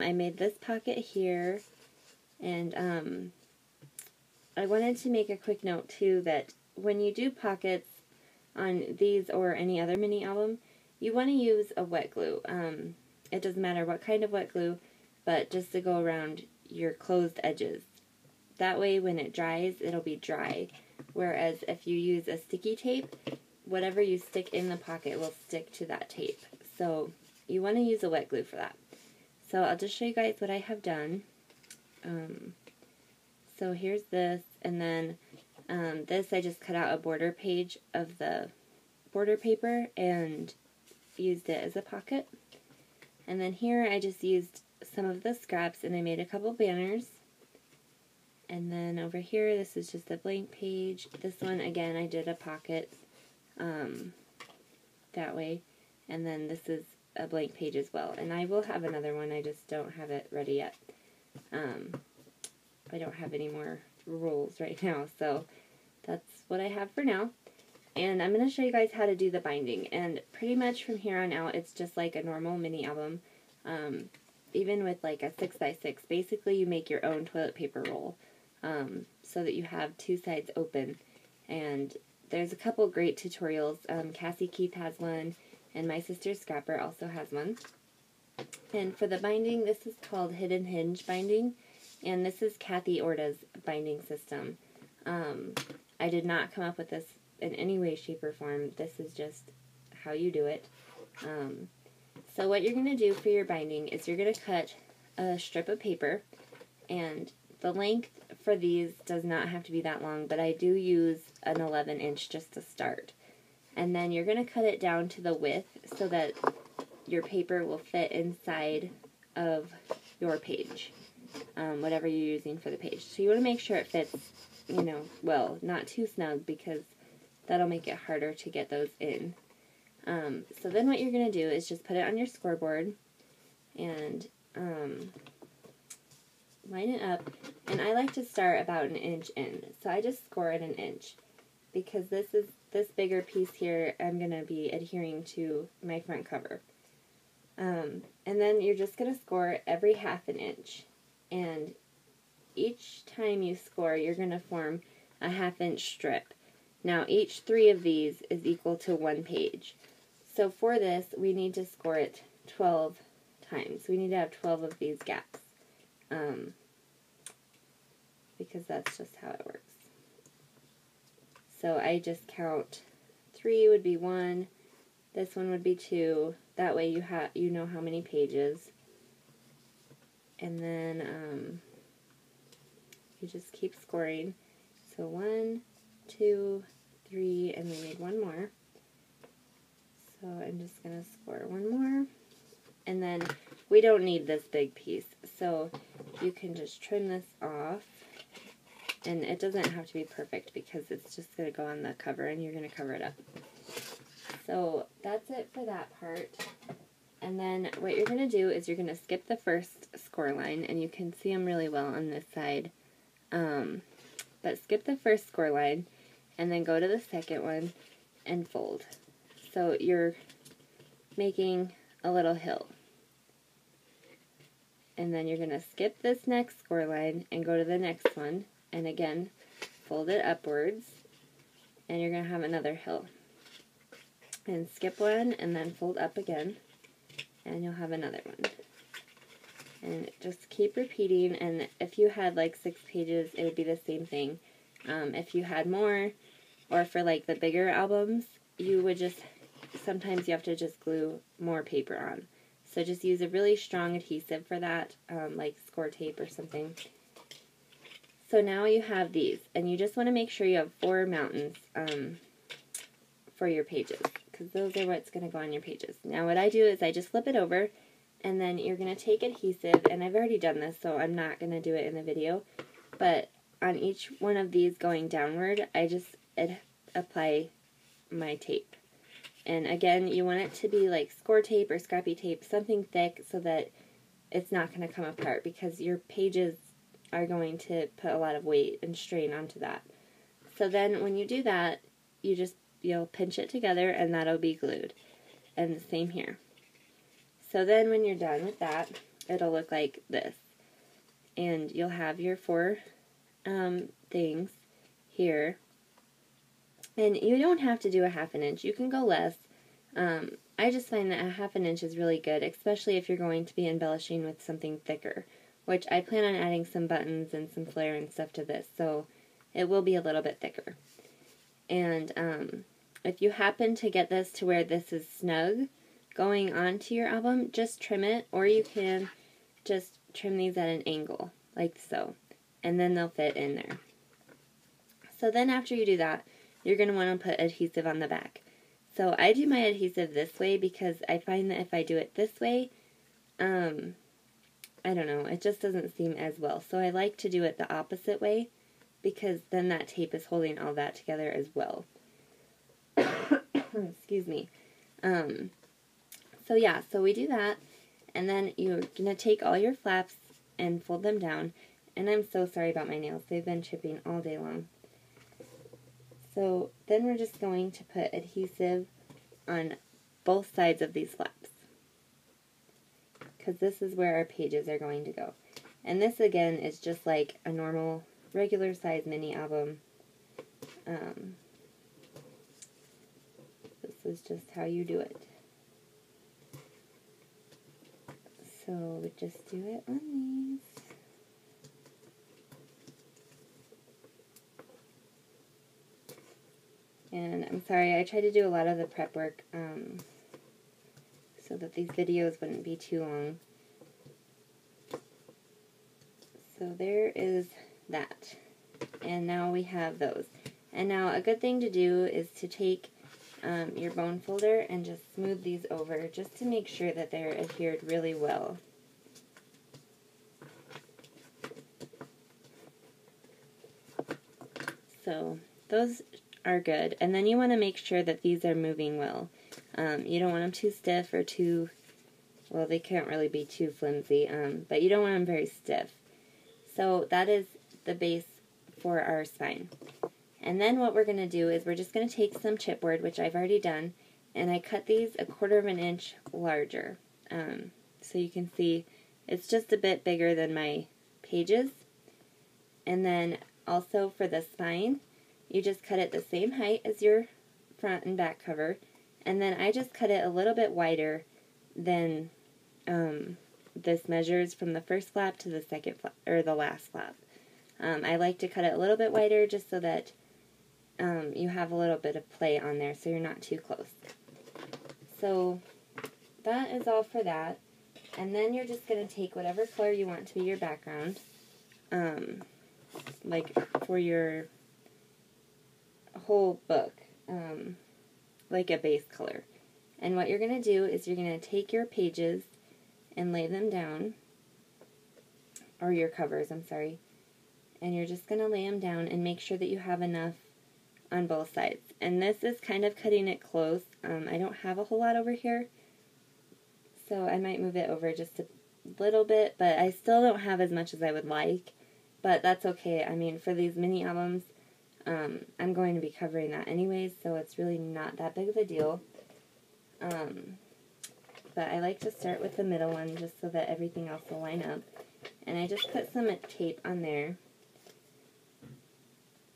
I made this pocket here, and I wanted to make a quick note too that when you do pockets on these or any other mini album, you want to use a wet glue. It doesn't matter what kind of wet glue, but just to go around your closed edges. That way when it dries, it'll be dry. Whereas if you use a sticky tape, whatever you stick in the pocket will stick to that tape. So you want to use a wet glue for that. So I'll just show you guys what I have done. So here's this, and then this I just cut out a border page of the border paper and used it as a pocket. And then here I just used some of the scraps and I made a couple banners. And then over here, this is just a blank page. This one, again, I did a pocket that way. And then this is a blank page as well. And I will have another one, I just don't have it ready yet. I don't have any more rolls right now, so that's what I have for now. And I'm going to show you guys how to do the binding. And pretty much from here on out, it's just like a normal mini album. Even with like a 6x6, basically you make your own toilet paper roll so that you have two sides open. And there's a couple great tutorials. Cassie Keith has one, and my sister Scrapper also has one. And for the binding, this is called Hidden Hinge binding, and this is Kathy Orta's binding system. I did not come up with this in any way, shape, or form. This is just how you do it. So what you're going to do for your binding is you're going to cut a strip of paper, and the length for these does not have to be that long, but I do use an 11-inch just to start. And then you're going to cut it down to the width so that your paper will fit inside of your page, whatever you're using for the page. So you want to make sure it fits, you know, well, not too snug because that'll make it harder to get those in. So then what you're going to do is just put it on your scoreboard and line it up. And I like to start about an inch in. So I just score it an inch because this bigger piece here I'm going to be adhering to my front cover. And then you're just going to score every half an inch. And each time you score, you're going to form a half-inch strip. Now, each 3 of these is equal to 1 page. So for this, we need to score it 12 times. We need to have 12 of these gaps. Because that's just how it works. So I just count 3 would be 1, this one would be 2. That way you know how many pages. And then you just keep scoring. So 1, 2, 3, and we need 1 more. So I'm just going to score 1 more. And then we don't need this big piece. So you can just trim this off. And it doesn't have to be perfect because it's just going to go on the cover and you're going to cover it up. So that's it for that part. And then what you're going to do is you're going to skip the first score line, and you can see them really well on this side. But skip the first score line and then go to the second one and fold. So you're making a little hill. And then you're going to skip this next score line and go to the next one. And again, fold it upwards, and you're going to have another hill. And skip one, and then fold up again, and you'll have another one. And just keep repeating, and if you had like 6 pages, it would be the same thing. If you had more, or for like the bigger albums, you would just, sometimes you have to just glue more paper on. So just use a really strong adhesive for that, like score tape or something. So now you have these, and you just want to make sure you have 4 mountains for your pages, because those are what's going to go on your pages. Now what I do is I just flip it over, and then you're going to take adhesive, and I've already done this, so I'm not going to do it in the video, but on each one of these going downward, I just apply my tape. And again, you want it to be like score tape or scrappy tape, something thick so that it's not going to come apart, because your pages are going to put a lot of weight and strain onto that. So then when you do that, you'll pinch it together and that'll be glued. And the same here. So then when you're done with that, it'll look like this. And you'll have your 4 things here. And you don't have to do a 1/2 inch. You can go less. I just find that a 1/2 inch is really good, especially if you're going to be embellishing with something thicker, which I plan on adding some buttons and some flare and stuff to this, so it will be a little bit thicker. And if you happen to get this to where this is snug going onto your album, just trim it, or you can just trim these at an angle, like so, and then they'll fit in there. So then after you do that, you're going to want to put adhesive on the back. So I do my adhesive this way because I find that if I do it this way, I don't know, it just doesn't seem as well. So I like to do it the opposite way because then that tape is holding all that together as well. Excuse me. So yeah, so we do that, and then you're going to take all your flaps and fold them down. And I'm so sorry about my nails. They've been chipping all day long. So then we're just going to put adhesive on both sides of these flaps, because this is where our pages are going to go. And this again is just like a normal regular size mini album. This is just how you do it. So we just do it on these. And I'm sorry, I tried to do a lot of the prep work so that these videos wouldn't be too long. So there is that. And now we have those. And now a good thing to do is to take your bone folder and just smooth these over just to make sure that they're adhered really well. So those are good. And then you want to make sure that these are moving well. You don't want them too stiff or too, well, they can't really be too flimsy, but you don't want them very stiff. So that is the base for our spine. And then what we're going to do is we're just going to take some chipboard, which I've already done, and I cut these 1/4 inch larger. So you can see it's just a bit bigger than my pages. And then also for the spine, you just cut it the same height as your front and back cover, and then I just cut it a little bit wider than this measures from the first flap to the second flap, or the last flap. I like to cut it a little bit wider just so that you have a little bit of play on there so you're not too close. So that is all for that. And then you're just going to take whatever color you want to be your background, like for your whole book, like a base color. And what you're going to do is you're going to take your pages and lay them down, or your covers, I'm sorry, and you're just going to lay them down and make sure that you have enough on both sides. And this is kind of cutting it close. I don't have a whole lot over here, so I might move it over just a little bit, but I still don't have as much as I would like, but that's okay. I mean, for these mini albums, I'm going to be covering that anyways, so it's really not that big of a deal. But I like to start with the middle one just so that everything else will line up. And I just put some tape on there.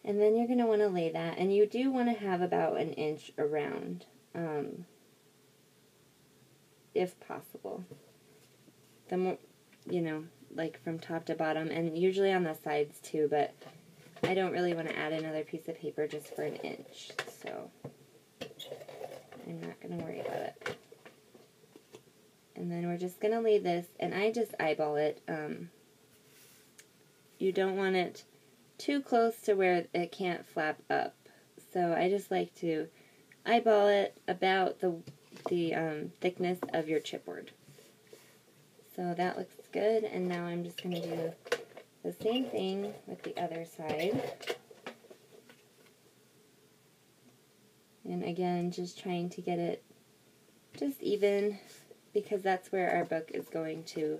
And then you're going to want to lay that, and you do want to have about 1 inch around, if possible. The more, you know, like from top to bottom, and usually on the sides too, but I don't really want to add another piece of paper just for 1 inch, so I'm not going to worry about it. And then we're just going to lay this, and I just eyeball it. You don't want it too close to where it can't flap up. So I just like to eyeball it about the thickness of your chipboard. So that looks good, and now I'm just going to do the same thing with the other side. And again, just trying to get it just even, because that's where our book is going to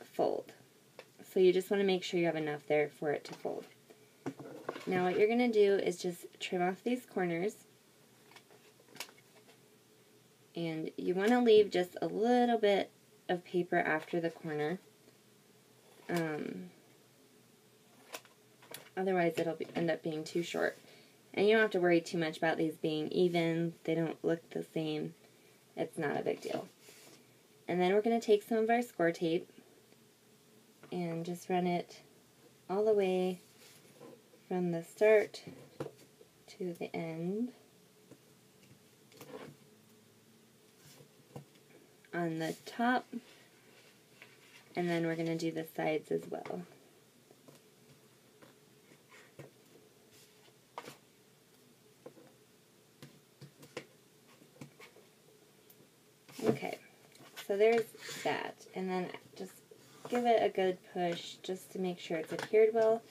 fold. So you just want to make sure you have enough there for it to fold. Now what you're going to do is just trim off these corners. And you want to leave just a little bit of paper after the corner. Otherwise it'll end up being too short. And you don't have to worry too much about these being even. They don't look the same. It's not a big deal. And then we're going to take some of our score tape and just run it all the way from the start to the end on the top, and then we're going to do the sides as well. Okay, so there's that, and then just give it a good push just to make sure it's adhered well,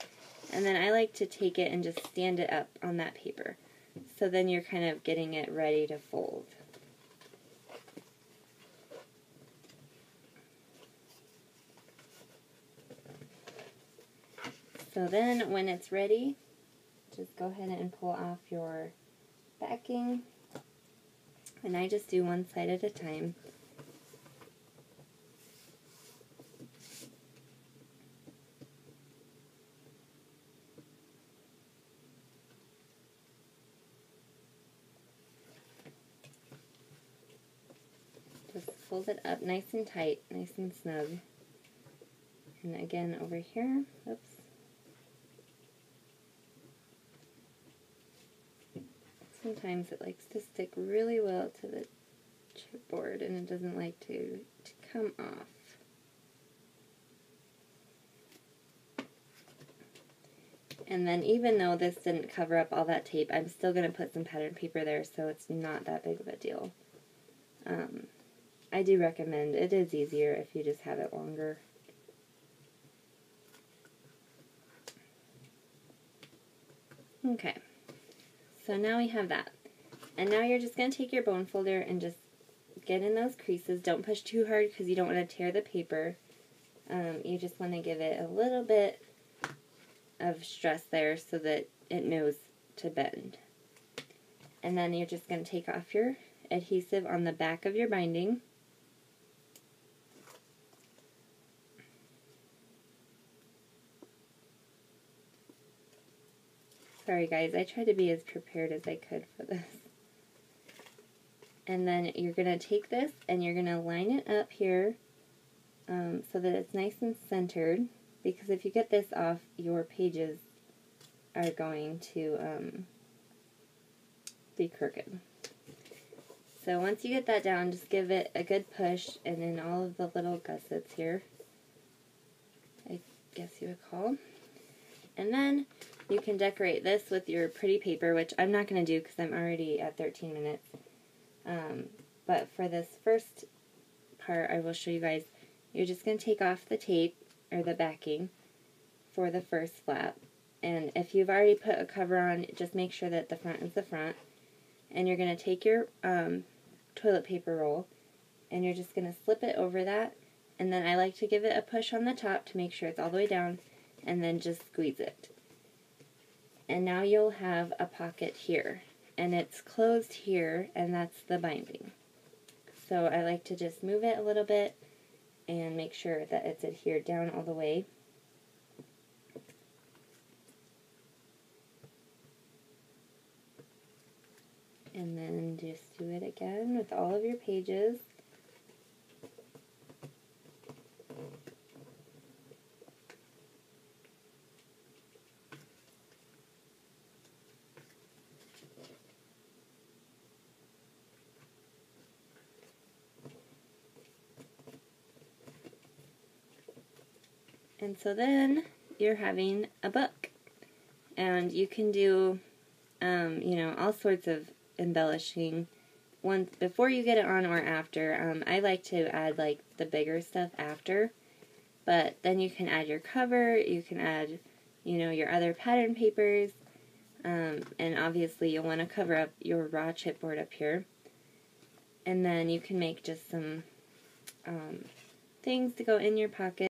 and then I like to take it and just stand it up on that paper, so then you're kind of getting it ready to fold. So then when it's ready, just go ahead and pull off your backing. And I just do one side at a time. Just fold it up nice and tight, nice and snug. And again over here, oops. Sometimes it likes to stick really well to the chipboard and it doesn't like to come off. And then even though this didn't cover up all that tape, I'm still going to put some pattern paper there, so it's not that big of a deal. I do recommend, it is easier if you just have it longer. Okay. So now we have that. And now you're just going to take your bone folder and just get in those creases. Don't push too hard because you don't want to tear the paper. You just want to give it a little bit of stress there so that it knows to bend. And then you're just going to take off your adhesive on the back of your binding. Sorry guys, I tried to be as prepared as I could for this. And then you're going to take this and you're going to line it up here so that it's nice and centered, because if you get this off, your pages are going to be crooked. So once you get that down, just give it a good push, and in all of the little gussets here, I guess you would call. And then you can decorate this with your pretty paper, which I'm not going to do because I'm already at 13 minutes. But for this first part, I will show you guys, you're just going to take off the tape, or the backing, for the first flap. And if you've already put a cover on, just make sure that the front is the front. And you're going to take your toilet paper roll, and you're just going to slip it over that. And then I like to give it a push on the top to make sure it's all the way down, and then just squeeze it. And now you'll have a pocket here, and it's closed here, and that's the binding. So I like to just move it a little bit and make sure that it's adhered down all the way. And then just do it again with all of your pages. And so then you're having a book, and you can do, you know, all sorts of embellishing once before you get it on or after. I like to add like the bigger stuff after, but then you can add your cover, you can add, you know, your other pattern papers, and obviously you'll want to cover up your raw chipboard up here, and then you can make just some things to go in your pocket.